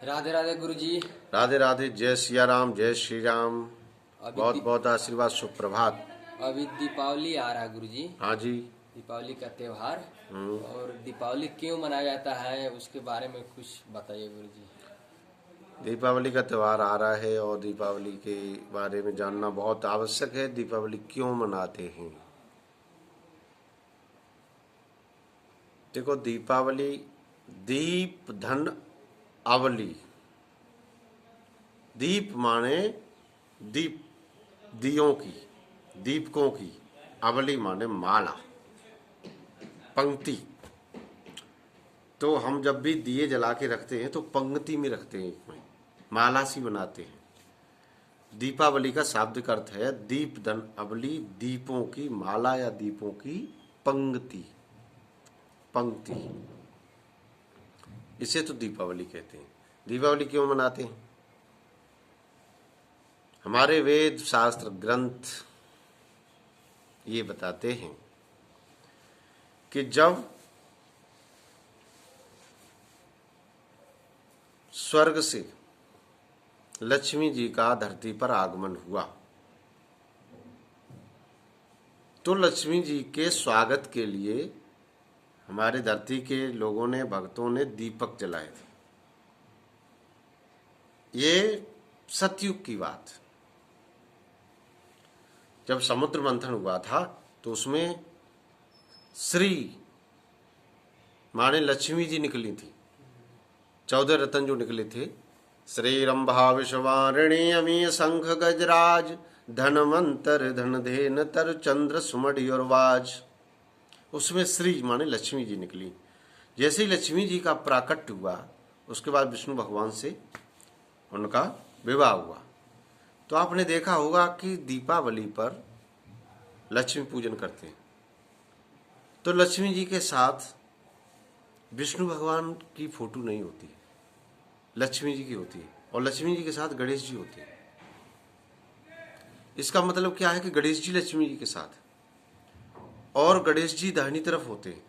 राधे राधे गुरु जी। राधे राधे। जय सिया राम, जय श्री राम। अभी बहुत बहुत आशीर्वाद, सुप्रभात। अभी दीपावली आ रहा है गुरु जी। हाँ जी। दीपावली का त्योहार। हम्म। और दीपावली क्यों मनाया जाता है उसके बारे में कुछ बताइए गुरु जी। दीपावली का त्यौहार आ रहा है और दीपावली के बारे में जानना बहुत आवश्यक है। दीपावली क्यों मनाते हैं? देखो, दीपावली दीप धन अवली। दीप माने दीप, दियों की, दीपकों की। अवली माने माला, पंक्ति। तो हम जब भी दिए जला के रखते हैं तो पंक्ति में रखते हैं, एक में माला सी बनाते हैं। दीपावली का शाब्दिक अर्थ है दीप धन अवली, दीपों की माला या दीपों की पंक्ति। पंक्ति, इसे तो दीपावली कहते हैं। दीपावली क्यों मनाते हैं? हमारे वेद शास्त्र ग्रंथ ये बताते हैं कि जब स्वर्ग से लक्ष्मी जी का धरती पर आगमन हुआ तो लक्ष्मी जी के स्वागत के लिए हमारे धरती के लोगों ने, भक्तों ने दीपक जलाए थे। ये सतयुग की बात। जब समुद्र मंथन हुआ था तो उसमें श्री माने लक्ष्मी जी निकली थी। 14 रत्न जो निकले थे, श्री रंभा विश्वारिणी अमी शंख गजराज धनवंतर धनधेन तर चंद्र सुमढ़ी और वाज। उसमें श्री माने लक्ष्मी जी निकली। जैसे ही लक्ष्मी जी का प्राकट्य हुआ उसके बाद विष्णु भगवान से उनका विवाह हुआ। तो आपने देखा होगा कि दीपावली पर लक्ष्मी पूजन करते हैं। तो लक्ष्मी जी के साथ विष्णु भगवान की फोटो नहीं होती, लक्ष्मी जी की होती है। और लक्ष्मी जी के साथ गणेश जी होते हैं। इसका मतलब क्या है कि गणेश जी लक्ष्मी जी के साथ और गणेश जी दाहिनी तरफ होते हैं,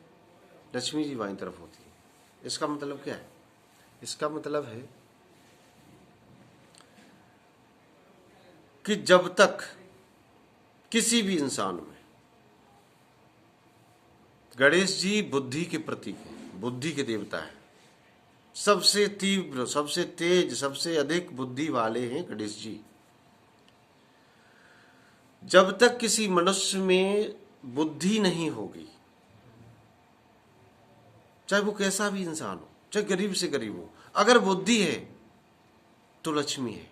लक्ष्मी जी बाईं तरफ होती है। इसका मतलब क्या है? इसका मतलब है कि जब तक किसी भी इंसान में गणेश जी बुद्धि के प्रतीक है, बुद्धि के देवता है, सबसे तीव्र, सबसे तेज, सबसे अधिक बुद्धि वाले हैं गणेश जी। जब तक किसी मनुष्य में बुद्धि नहीं होगी, चाहे वो कैसा भी इंसान हो, चाहे गरीब से गरीब हो, अगर बुद्धि है तो लक्ष्मी है।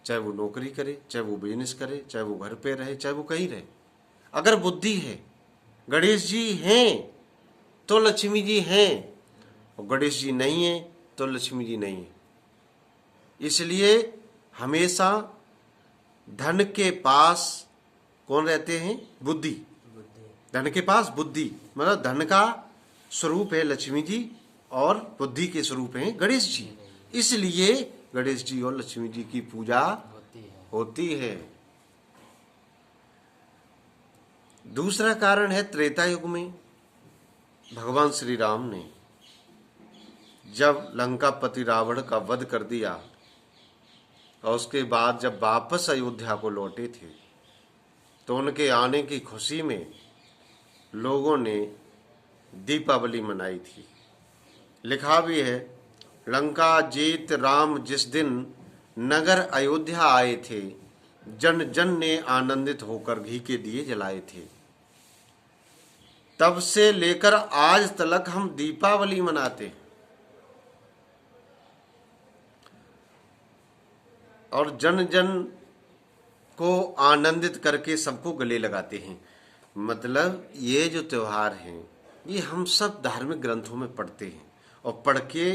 चाहे वो नौकरी करे, चाहे वो बिजनेस करे, चाहे वो घर पे रहे, चाहे वो कहीं रहे, अगर बुद्धि है, गणेश जी हैं तो लक्ष्मी जी हैं, और गणेश जी नहीं है तो लक्ष्मी जी नहीं है। इसलिए हमेशा धन के पास कौन रहते हैं? बुद्धि। धन के पास बुद्धि, मतलब धन का स्वरूप है लक्ष्मी जी और बुद्धि के स्वरूप हैं गणेश जी। इसलिए गणेश जी और लक्ष्मी जी की पूजा होती है। दूसरा कारण है त्रेता युग में भगवान श्री राम ने जब लंकापति रावण का वध कर दिया और उसके बाद जब वापस अयोध्या को लौटे थे तो उनके आने की खुशी में लोगों ने दीपावली मनाई थी। लिखा भी है, लंका जीत राम जिस दिन नगर अयोध्या आए थे, जन जन ने आनंदित होकर घी के दिए जलाए थे। तब से लेकर आज तक हम दीपावली मनाते हैं और जन जन को आनंदित करके सबको गले लगाते हैं। मतलब ये जो त्योहार हैं ये हम सब धार्मिक ग्रंथों में पढ़ते हैं और पढ़ के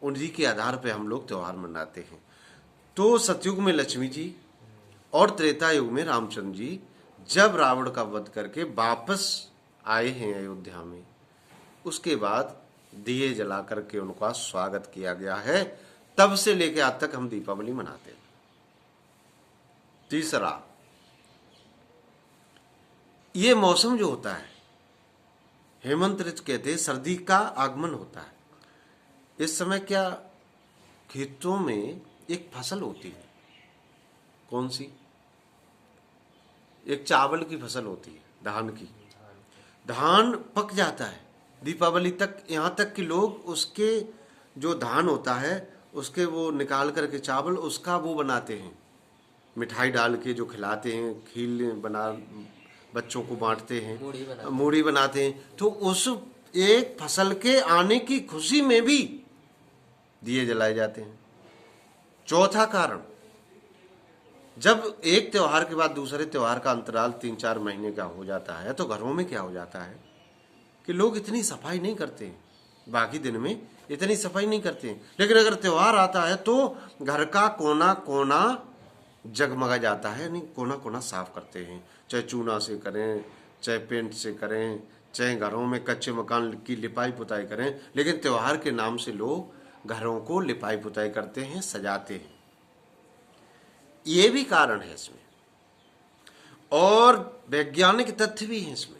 उन्हीं के आधार पे हम लोग त्योहार मनाते हैं। तो सतयुग में लक्ष्मी जी और त्रेता युग में रामचंद्र जी जब रावण का वध करके वापस आए हैं अयोध्या में, उसके बाद दिए जला करके उनका स्वागत किया गया है। तब से लेकर आज तक हम दीपावली मनाते हैं। तीसरा, ये मौसम जो होता है हेमंत ऋतु कहते हैं, सर्दी का आगमन होता है। इस समय क्या खेतों में एक फसल होती है, कौन सी? एक चावल की फसल होती है, धान की। धान पक जाता है दीपावली तक, यहाँ तक कि लोग उसके जो धान होता है उसके वो निकाल करके चावल उसका वो बनाते हैं, मिठाई डाल के जो खिलाते हैं, खीर बना बच्चों को बांटते हैं, मूढ़ी बनाते हैं। तो उस एक फसल के आने की खुशी में भी दिए जलाए जाते हैं। चौथा कारण, जब एक त्योहार के बाद दूसरे त्योहार का अंतराल 3-4 महीने का हो जाता है तो घरों में क्या हो जाता है कि लोग इतनी सफाई नहीं करते हैं, बाकी दिन में इतनी सफाई नहीं करते हैं, लेकिन अगर त्योहार आता है तो घर का कोना कोना जगमगा जाता है, यानी कोना कोना साफ करते हैं, चाहे चूना से करें, चाहे पेंट से करें, चाहे घरों में कच्चे मकान की लिपाई पुताई करें, लेकिन त्योहार के नाम से लोग घरों को लिपाई पुताई करते हैं, सजाते हैं। ये भी कारण है इसमें, और वैज्ञानिक तथ्य भी है इसमें।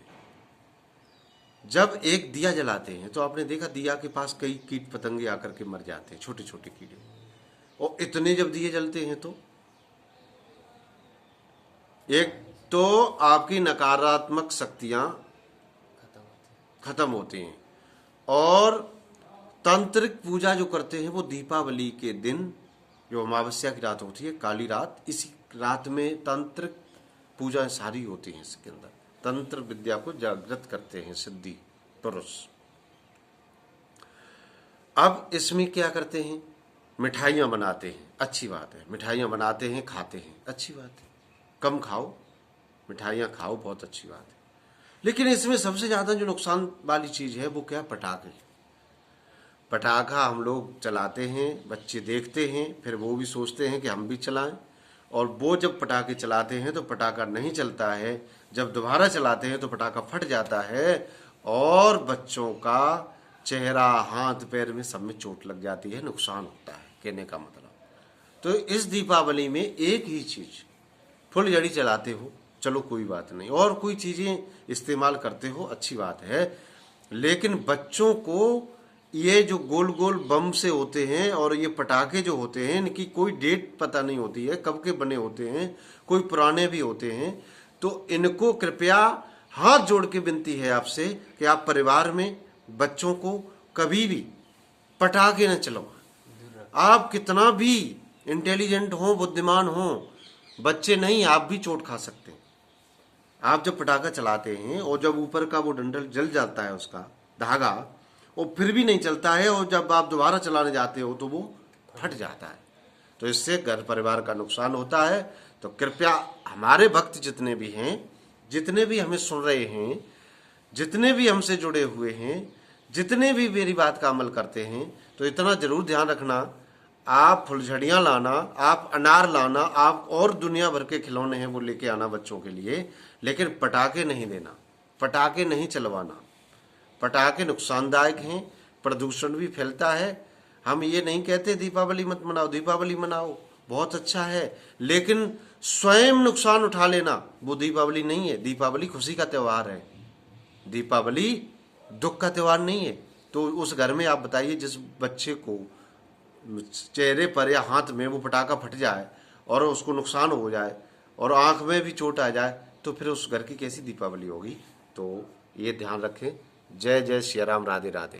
जब एक दिया जलाते हैं तो आपने देखा दिया के पास कई कीट पतंगे आकर के मर जाते हैं, छोटे छोटे कीड़े, और इतने जब दिए जलते हैं तो एक तो आपकी नकारात्मक शक्तियां खत्म होती हैं, और तांत्रिक पूजा जो करते हैं वो दीपावली के दिन, जो अमावस्या की रात होती है, काली रात, इसी रात में तांत्रिक पूजा सारी होती हैं। इसके अंदर तंत्र विद्या को जागृत करते हैं सिद्धि पुरुष। अब इसमें क्या करते हैं, मिठाइयाँ बनाते हैं, अच्छी बात है, मिठाइयाँ बनाते हैं, खाते हैं, अच्छी बात है, कम खाओ, मिठाइयाँ खाओ, बहुत अच्छी बात है। लेकिन इसमें सबसे ज़्यादा जो नुकसान वाली चीज़ है वो क्या, पटाखे। पटाखा हम लोग चलाते हैं, बच्चे देखते हैं, फिर वो भी सोचते हैं कि हम भी चलाएं, और वो जब पटाखे चलाते हैं तो पटाखा नहीं चलता है, जब दोबारा चलाते हैं तो पटाखा फट जाता है, और बच्चों का चेहरा, हाथ पैर में सब में चोट लग जाती है, नुकसान होता है, कहने का मतलब। तो इस दीपावली में एक ही चीज़, फुलझड़ी चलाते हो चलो कोई बात नहीं, और कोई चीज़ें इस्तेमाल करते हो अच्छी बात है, लेकिन बच्चों को ये जो गोल गोल बम से होते हैं और ये पटाखे जो होते हैं, इनकी कोई डेट पता नहीं होती है, कब के बने होते हैं, कोई पुराने भी होते हैं, तो इनको कृपया हाथ जोड़ के विनती है आपसे कि आप परिवार में बच्चों को कभी भी पटाखे न चलवाएं। आप कितना भी इंटेलिजेंट हो, बुद्धिमान हो, बच्चे नहीं, आप भी चोट खा सकते हैं। आप जब पटाखा चलाते हैं और जब ऊपर का वो डंडल जल जाता है, उसका धागा, और फिर भी नहीं चलता है, और जब आप दोबारा चलाने जाते हो तो वो फट जाता है, तो इससे घर परिवार का नुकसान होता है। तो कृपया हमारे भक्त जितने भी हैं, जितने भी हमें सुन रहे हैं, जितने भी हमसे जुड़े हुए हैं, जितने भी मेरी बात का अमल करते हैं, तो इतना जरूर ध्यान रखना, आप फुलझड़ियाँ लाना, आप अनार लाना, आप और दुनिया भर के खिलौने हैं वो लेके आना बच्चों के लिए, लेकिन पटाखे नहीं देना, पटाखे नहीं चलवाना। पटाखे नुकसानदायक हैं, प्रदूषण भी फैलता है। हम ये नहीं कहते दीपावली मत मनाओ, दीपावली मनाओ, बहुत अच्छा है, लेकिन स्वयं नुकसान उठा लेना वो दीपावली नहीं है। दीपावली खुशी का त्यौहार है, दीपावली दुख का त्यौहार नहीं है। तो उस घर में आप बताइए जिस बच्चे को चेहरे पर या हाथ में वो पटाखा फट जाए और उसको नुकसान हो जाए और आंख में भी चोट आ जाए, तो फिर उस घर की कैसी दीपावली होगी। तो ये ध्यान रखें। जय जय श्री राम, राधे राधे।